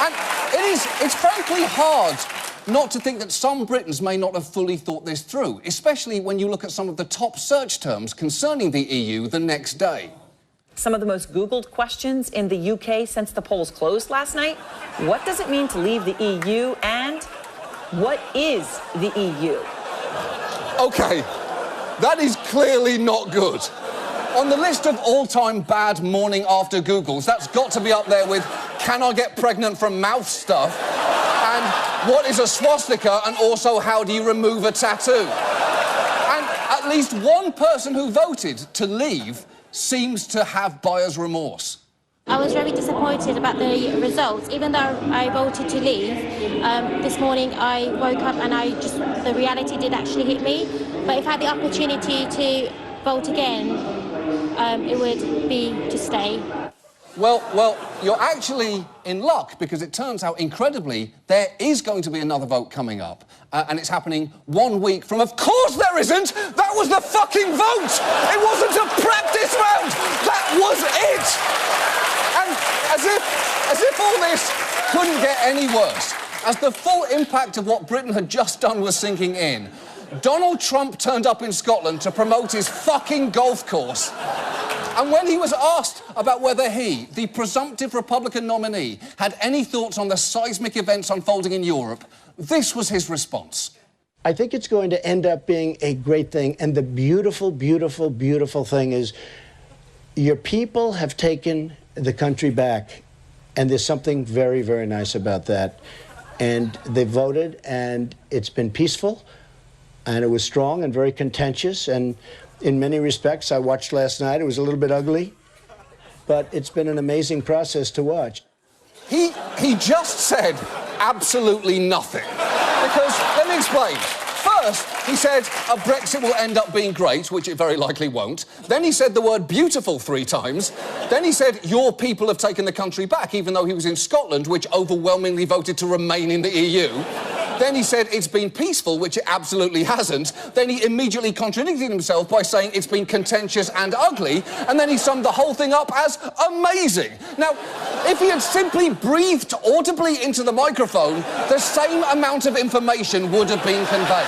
And it's frankly hard not to think that some Britons may not have fully thought this through, especially when you look at some of the top search terms concerning the EU the next day. Some of the most Googled questions in the UK since the polls closed last night. What does it mean to leave the EU, and what is the EU? OK, that is clearly not good. On the list of all-time bad morning after Googles, that's got to be up there with can I get pregnant from mouth stuff and what is a swastika, and also how do you remove a tattoo? And at least one person who voted to leave seems to have buyer's remorse. I was very disappointed about the results. Even though I voted to leave, this morning I woke up and the reality did actually hit me. But if I had the opportunity to vote again, it would be to stay. Well, you're actually in luck, because it turns out, incredibly, there is going to be another vote coming up. And it's happening 1 week from... Of course there isn't! That was the fucking vote! It wasn't a practice round! That was it! And as if all this couldn't get any worse, as the full impact of what Britain had just done was sinking in, Donald Trump turned up in Scotland to promote his fucking golf course. And when he was asked about whether he, the presumptive Republican nominee, had any thoughts on the seismic events unfolding in Europe, this was his response. I think it's going to end up being a great thing. And the beautiful, beautiful, beautiful thing is your people have taken the country back. And there's something very, very nice about that. And they voted, and it's been peaceful, and it was strong and very contentious. And in many respects, I watched last night. It was a little bit ugly, but it's been an amazing process to watch. He just said absolutely nothing. Because, let me explain. First, he said a Brexit will end up being great, which it very likely won't. Then he said the word beautiful 3 times. Then he said your people have taken the country back, even though he was in Scotland, which overwhelmingly voted to remain in the EU. Then he said it's been peaceful, which it absolutely hasn't. Then he immediately contradicted himself by saying it's been contentious and ugly, and then he summed the whole thing up as amazing. Now, if he had simply breathed audibly into the microphone, the same amount of information would have been conveyed.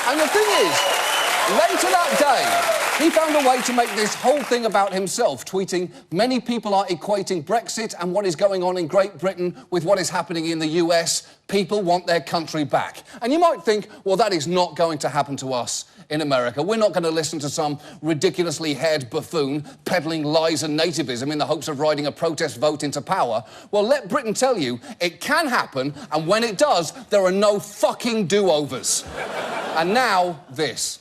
And the thing is, later that day, he found a way to make this whole thing about himself, tweeting, "Many people are equating Brexit and what is going on in Great Britain with what is happening in the US. People want their country back." And you might think, well, that is not going to happen to us in America. We're not going to listen to some ridiculously haired buffoon peddling lies and nativism in the hopes of riding a protest vote into power. Well, let Britain tell you, it can happen, and when it does, there are no fucking do-overs. And now, this.